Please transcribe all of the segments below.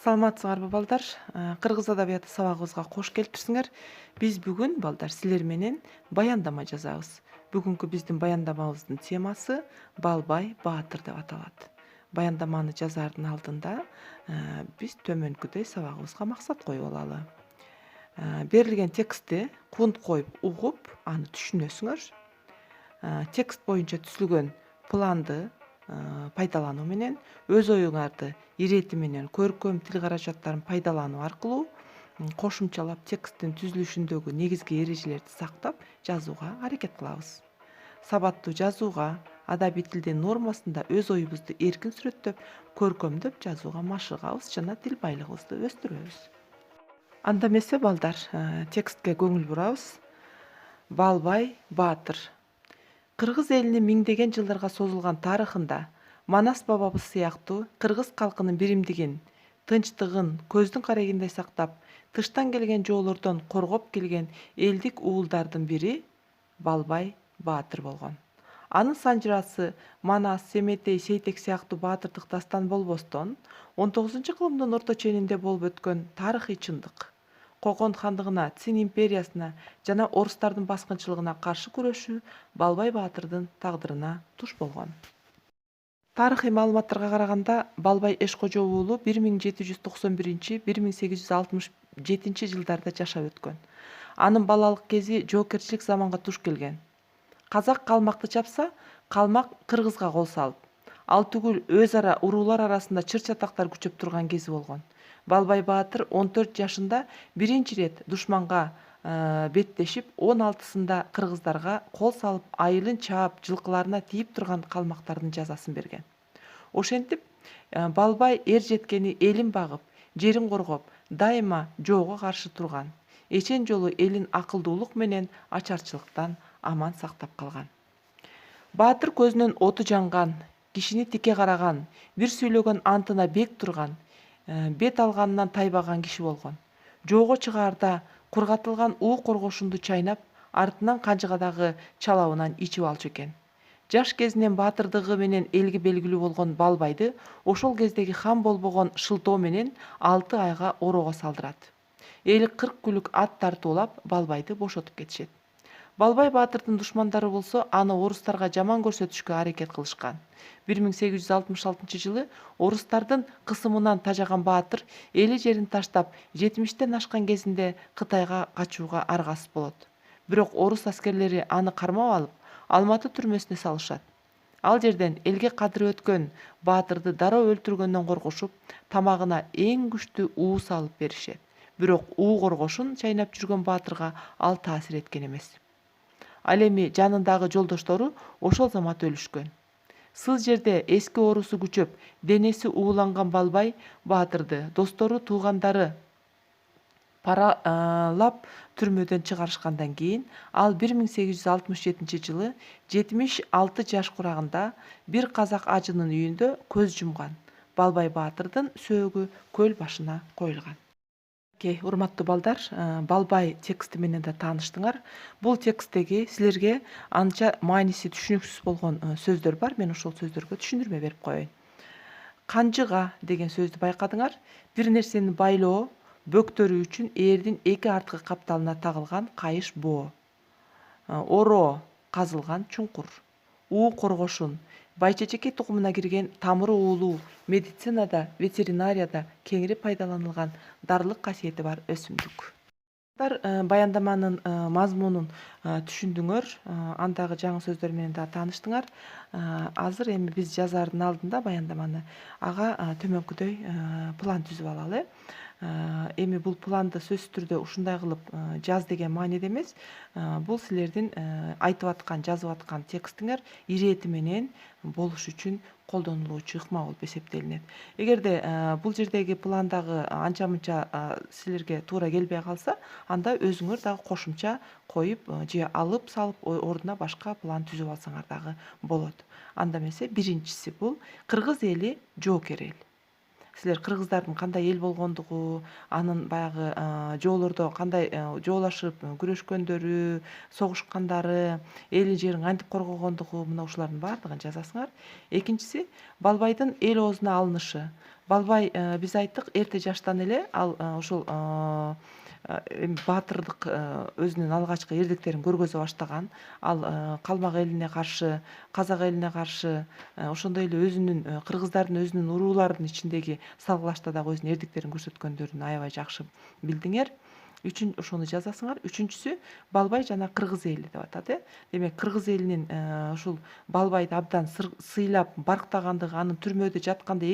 Саламатсыңарбы балдар? Кыргыз адабияты сабагыбызга кош келипсиңер. Биз бүгүн балдар силер менен баяндама жазабыз. Бүгүнкү биздин баяндамабыздын темасы Балбай Баатыр деп аталат. Баяндаманы жазаардын алдында биз төмөнкүдөй сабагыбызга максат коюп алалы. Берилген текстти кунт коюп угуп, аны түшүнөсүңөр. Текст боюнча түзүлгөн планды пайдалануу менен өз оюңарды ирети менен көркөм тил каражаттарын пайдалануу аркылуу кошумчалап тексттин түзүлүшүндөгү негизги эрежелерди сактап жазууга аракет кылабыз. Сабаттуу жазууга, адабий тилдин нормасында өз оюбузду эркин сүрөттөп, көркөмдөп жазууга машыгабыз жана тил байлыгыбызды өстүрөбүз. Анда эмесе балдар, текстке көңүл бурабыз. Балбай Баатыр. Кыргыз элинин миңдеген жылдарга созулган тарыхында Манас бабабыз сыяктуу кыргыз калкынын биримдигин, тынчтыгын көздүн карегиндей сактап, тыштан келген жоолордон коргоп келген элдик уулдардын бири Балбай Баатыр болгон. Анын санжырасы Манас, Семетей, Сейтек сыяктуу баатырдык дастан болбостон, 19-кылымдын орто ченинде болуп өткөн тарыхый чындык, Когон хандыгына, Цин империясына жана орустардын баскынчылыгына каршы күрөшүү Балбай Баатырдын тагдырына туш болгон. Тарыхый маалыматтарга караганда, Балбай Эшкожо уулу 1791-1867 жылдарда жашап өткөн. Анын балалык кези жоокерчилик заманга туш келген. Казак калмакты чапса, калмак кыргызга кол салып, ал түгүл өз ара уруулар арасында чыр чатактар күчөп турган кези болгон. Балбай Баатыр 14 жашында биринчи ирет душманга беттешип, 16-сында кыргыздарга кол салып, айылын чаап, жылкыларына тийип турган калмактардын жазасын берген. Ошентип, Балбай эр жеткени элин багып, жерин коргоп, дайыма жоого каршы турган. Эчен жолу элин акылдуулук менен ачарчылыктан аман сактап калган. Баатыр көзүнөн оту жанган, кишини тике караган, бир сүйлөгөн антына бек турган, бет алганынан тайбаган киши болгон. Жоого чыгаарда кургатылган уу коргошунду чайнап, артынан канжыгадагы чалабынан ичип алчу экен. Жаш кезинен баатырдыгы менен элге белгилүү болгон Балбайды ошол кездеги хан болбогон Шылтоо менен 6 айга ороого салдырат. Эл 40 күлүк ат тартуулап Балбайды бошотуп кетишет. Балбай Баатырдын душмандары болсо аны орустарга жаман көрсөтүшкө аракет кылышкан. 1866 жылы орустардын кысымынан тажаган Баатыр эли жерин таштап 70-тен ашкан кезинде Кытайга качууга аргасыз болот. Бирок орус аскерлери аны кармап алып, Алматы түрмөсүнө салышат. Ал жерден элге кадыры өткөн Баатырды дароо өлтүргөндөн коркушуп, тамагына эң күчтүү уу салып беришет. Бирок уу коргошун чайнап жүргөн Баатырга ал таасир эткен эмес. Ал эми жанындагы жолдоштору ошол замат өлүшкөн. Сыз жерде эски оорусу күчөп, денеси ууланган Балбай Баатырды достору, туугандары паралап түрмөдөн чыгарышкандан кийин ал 1867 жылы 76 жаш курагында бир казак ажынын үйүндө көз жумган. Балбай Баатырдын сөөгү көл башына коюлган. Урматтуу балдар, Балбай тексти менен да тааныштыңар. Бул тексттеги силерге анча мааниси түшүнүксүз болгон сөздөр бар. Мен ошол сөздөргө түшүндүрмө берип коеюн. Канжыга деген сөздү байкадыңар. Бир нерсени байлоо, бөктөрүү үчүн эрдин эки арткы капталына тагылган кайыш боо. Ороо, казылган чуңкур. уу коргошун, байчечекей тукумуна кирген тамыры уулуу, медицинада, ветеринарияда кеңири пайдаланылган дарылык касиети бар өсүмдүк. Баяндаманын мазмунун түшүндүңөр, андагы жаңы сөздөр менен да тааныштыңар. Азыр эми биз жазаардын алдында баяндаманы ага төмөнкүдөй план түзүп алалы. Эми бул планды сөзсүз түрдө ушундай кылып жаз деген мааниде эмес. Бул силердин айтып аткан, жазып аткан текстиңер ирети менен болуш үчүн колдонулуучу ыкма болуп эсептелинет. Эгерде бул жердеги пландагы анча мынча силерге туура келбей калса, анда өзүңөр дагы кошумча коюп же алып салып ордуна башка план түзүп алсаңар дагы болот. Анда эмесе биринчиси бул кыргыз эли жоокер эл. силер кыргыздардын кандай эл болгондугу, анын баягы жоолордо кандай жоолашып күрөшкөндөрү, согушкандары, элин жерин кантип коргогондугу, мына ушулардын баардыгын жазасыңар. Экинчиси Балбайдын эл оозуна алынышы. Балбай биз айттык эрте жаштан эле ал ушул эми баатырдык өзүнүн алгачкы эрдиктерин көргөзө баштаган. Ал калмак элине каршы, казак элине каршы, ошондой эле өзүнүн кыргыздардын өзүнүн урууларынын ичиндеги салгылашта дагы өзүнүн эрдиктерин көрсөткөндөрүн аябай жакшы билдиңер. Ошону жазасыңар. Үчүнчүсү Балбай жана кыргыз эли деп атат, Демек кыргыз элинин ушул Балбайды абдан сыйлап барктагандыгы, анын түрмөдө жатканда,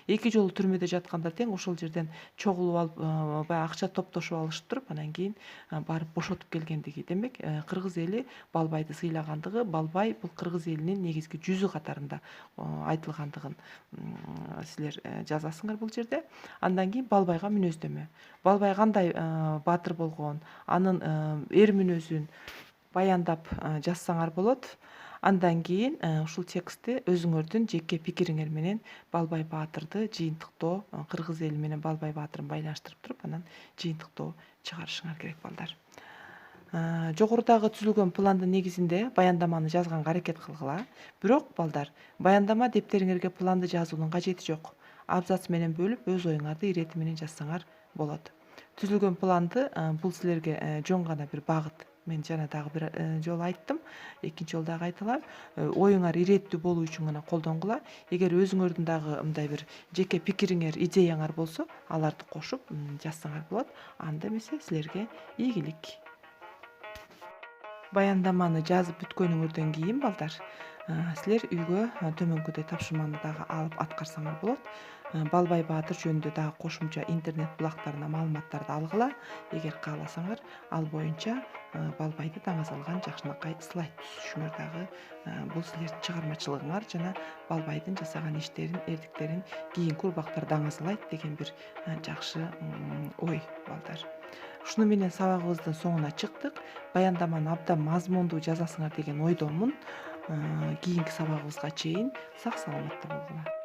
эки жолу түрмөдө жатканда тең ошол жерден чогулуп алып, баягы акча топтошуп алышып туруп, анан кийин барып бошотуп келгендиги. Демек кыргыз эли Балбайды сыйлагандыгы, Балбай бул кыргыз элинин негизги жүзү катарында айтылгандыгын силер жазасыңар бул жерде. Андан кийин Балбайга мүнөздөмө. Балбай кандай баатыр болгон, анын эр мүнөзүн баяндап жазсаңар болот. Андан кийин ушул текстти өзүңөрдүн жеке пикириңер менен Балбай баатырды жыйынтыктоо, кыргыз эли менен Балбай баатырын байланыштырып туруп, анан жыйынтыктоо чыгарышыңар керек балдар. Жогорудагы түзүлгөн пландын негизинде баяндаманы жазганга аракет кылгыла. Бирок балдар, баяндама дептериңерге планды жазуунун кажети жок. Абзац менен бөлүп, өз оюңарды ирети менен жазсаңар болот. Түзүлгөн планды бул силерге жөн гана бир багыт. Мен жана дагы бир жолу айттым, экинчи жолу дагы айталам. Оюңар иреттүү болуу үчүн гана колдонгула. Эгер өзүңөрдүн дагы мындай бир жеке пикириңер, идеяңар болсо, аларды кошуп жазсаңар болот. Анда эмесе силерге ийгилик. Баяндаманы жазып бүткөнүңөрдөн кийин балдар, силер үйгө төмөнкүдөй тапшырманы дагы алып аткарсаңар болот. Балбай баатыр жөнүндө дагы кошумча интернет булактарына маалыматтарды алгыла. Эгер кааласаңар, ал боюнча Балбайды даңазалган жакшынакай слайд түзүшүңөр дагы бул силердин чыгармачылыгыңар жана Балбайдын жасаган иштерин, эрдиктерин кийинки урбактар даңазалайт деген бир жакшы ой балдар. Ушуну менен сабагыбыздын соңуна чыктык. Баяндаманы абдан мазмундуу жазасыңар деген ойдомун. Кийинки сабагыбызга чейин сак саламатта болгула.